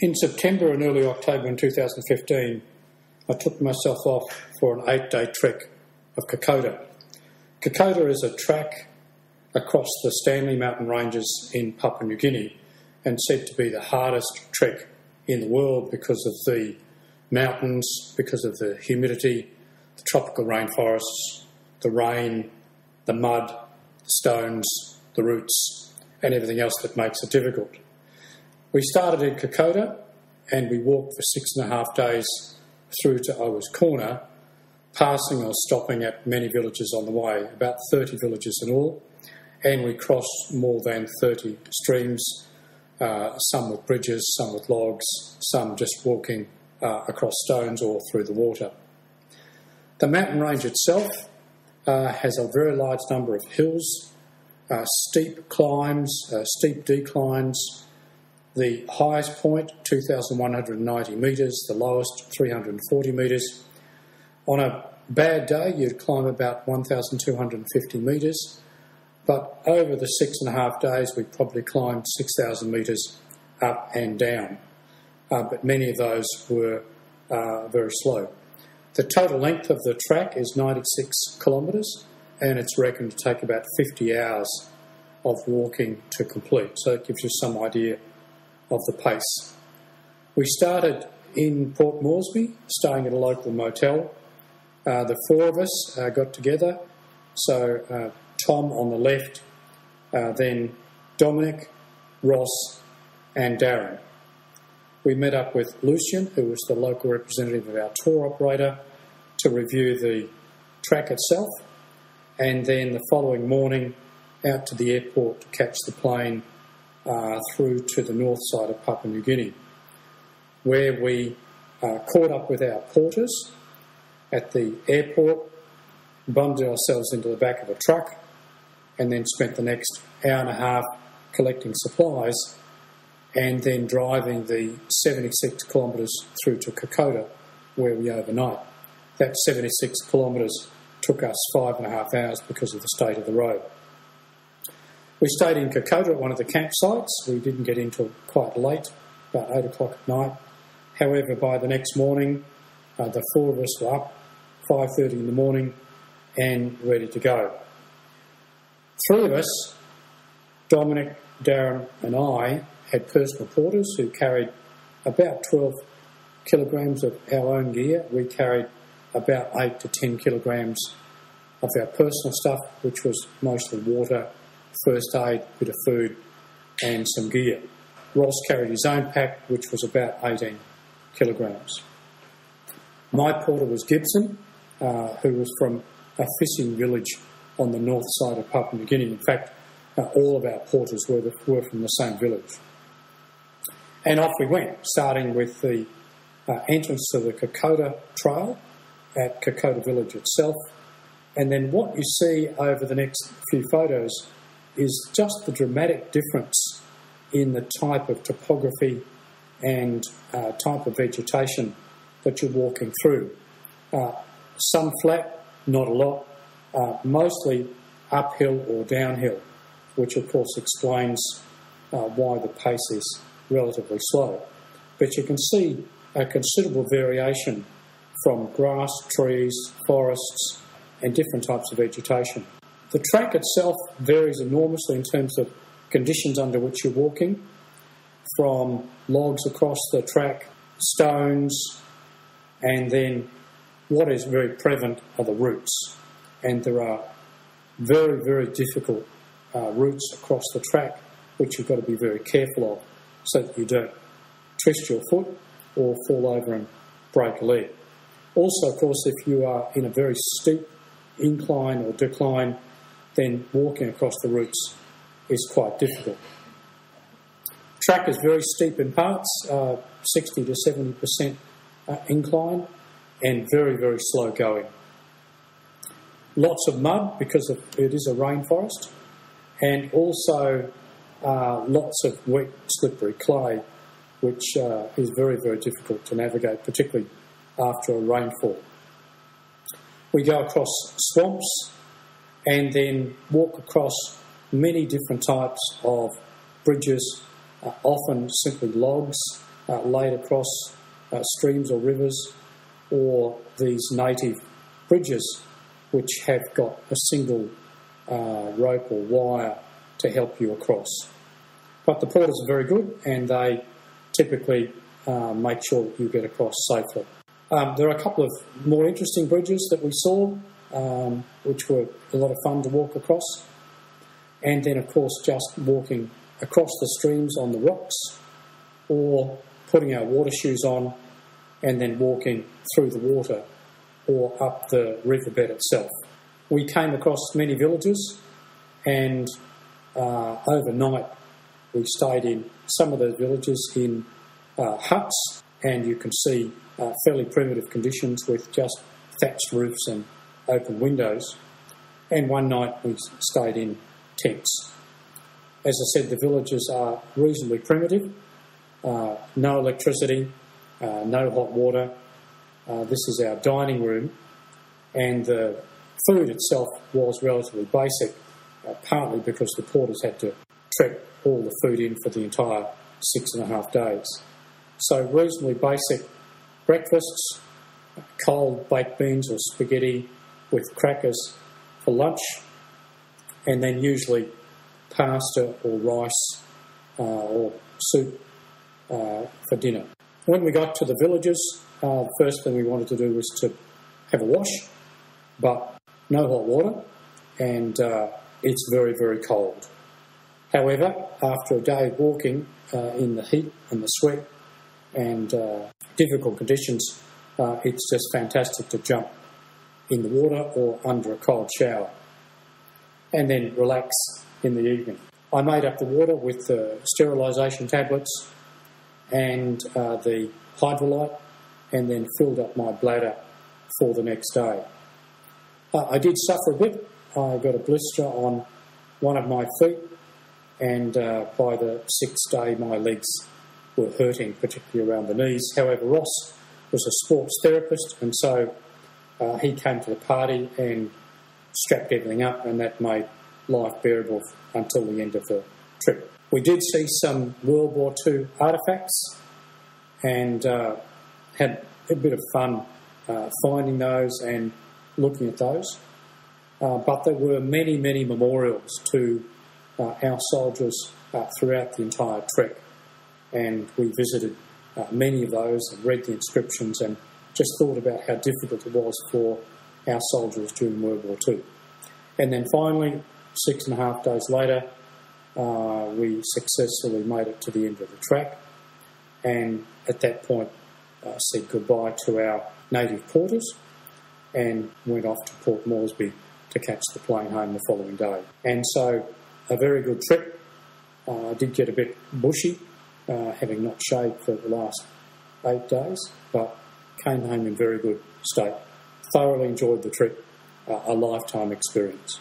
In September and early October in 2015, I took myself off for an 8-day trek of Kokoda. Kokoda is a track across the Stanley Mountain Ranges in Papua New Guinea and said to be the hardest trek in the world because of the mountains, because of the humidity, the tropical rainforests, the rain, the mud, the stones, the roots, and everything else that makes it difficult. We started in Kokoda and we walked for 6.5 days through to Owa's Corner, passing or stopping at many villages on the way, about 30 villages in all, and we crossed more than 30 streams, some with bridges, some with logs, some just walking across stones or through the water. The mountain range itself has a very large number of hills, steep climbs, steep declines. The highest point, 2,190 metres, the lowest, 340 metres. On a bad day, you'd climb about 1,250 metres, but over the 6.5 days, we probably climbed 6,000 metres up and down, but many of those were very slow. The total length of the track is 96 kilometres, and it's reckoned to take about 50 hours of walking to complete, so it gives you some idea of the pace. We started in Port Moresby, staying at a local motel. The four of us got together, so Tom on the left, then Dominic, Ross and Darren. We met up with Lucian, who was the local representative of our tour operator, to review the track itself, and then the following morning out to the airport to catch the plane through to the north side of Papua New Guinea, where we caught up with our porters at the airport, bundled ourselves into the back of a truck, and then spent the next hour and a half collecting supplies and then driving the 76 kilometres through to Kokoda, where we overnight. That 76 kilometres took us 5.5 hours because of the state of the road. We stayed in Kokoda at one of the campsites. We didn't get into it quite late, about 8 o'clock at night. However, by the next morning, the four of us were up, 5:30 in the morning, and ready to go. Three of us, Dominic, Darren and I, had personal porters who carried about 12 kilograms of our own gear. We carried about 8 to 10 kilograms of our personal stuff, which was mostly water, first aid, bit of food and some gear. Ross carried his own pack, which was about 18 kilograms. My porter was Gibson, who was from a fishing village on the north side of Papua New Guinea. In fact, all of our porters were from the same village. And off we went, starting with the entrance to the Kokoda trail at Kokoda village itself. And then what you see over the next few photos is just the dramatic difference in the type of topography and type of vegetation that you're walking through. Some flat, not a lot, mostly uphill or downhill, which of course explains why the pace is relatively slow. But you can see a considerable variation from grass, trees, forests and different types of vegetation. The track itself varies enormously in terms of conditions under which you're walking, from logs across the track, stones, and then what is very prevalent are the roots. And there are very, very difficult roots across the track which you've got to be very careful of so that you don't twist your foot or fall over and break a leg. Also, of course, if you are in a very steep incline or decline, then walking across the roots is quite difficult. Track is very steep in parts, 60 to 70% incline, and very, very slow going. Lots of mud because it is a rainforest, and also lots of wet, slippery clay, which is very, very difficult to navigate, particularly after a rainfall. We go across swamps and then walk across many different types of bridges, often simply logs, laid across streams or rivers, or these native bridges which have got a single rope or wire to help you across. But the porters are very good, and they typically make sure that you get across safely. There are a couple of more interesting bridges that we saw, which were a lot of fun to walk across. And then, of course, just walking across the streams on the rocks, or putting our water shoes on and then walking through the water or up the riverbed itself. We came across many villages, and overnight we stayed in some of those villages in huts, and you can see fairly primitive conditions with just thatched roofs and open windows. And one night we stayed in tents. As I said, the villages are reasonably primitive, no electricity, no hot water. This is our dining room, and the food itself was relatively basic, partly because the porters had to trek all the food in for the entire 6.5 days. So reasonably basic breakfasts, cold baked beans or spaghetti with crackers for lunch, and then usually pasta or rice or soup for dinner. When we got to the villages, the first thing we wanted to do was to have a wash, but no hot water, and it's very, very cold. However, after a day of walking in the heat and the sweat and difficult conditions, it's just fantastic to jump in the water or under a cold shower and then relax in the evening. I made up the water with the sterilisation tablets and the hydrolyte, and then filled up my bladder for the next day. I did suffer a bit. I got a blister on one of my feet, and by the 6th day my legs were hurting, particularly around the knees. However, Ross was a sports therapist, and so he came to the party and strapped everything up, and that made life bearable until the end of the trip. We did see some World War II artefacts and had a bit of fun finding those and looking at those. But there were many, many memorials to our soldiers throughout the entire trek, and we visited many of those and read the inscriptions and just thought about how difficult it was for our soldiers during World War II. And then finally, 6.5 days later, we successfully made it to the end of the track, and at that point said goodbye to our native porters and went off to Port Moresby to catch the plane home the following day. And so a very good trip. I did get a bit bushy, having not shaved for the last 8 days, but came home in very good state. Thoroughly enjoyed the trip, a lifetime experience.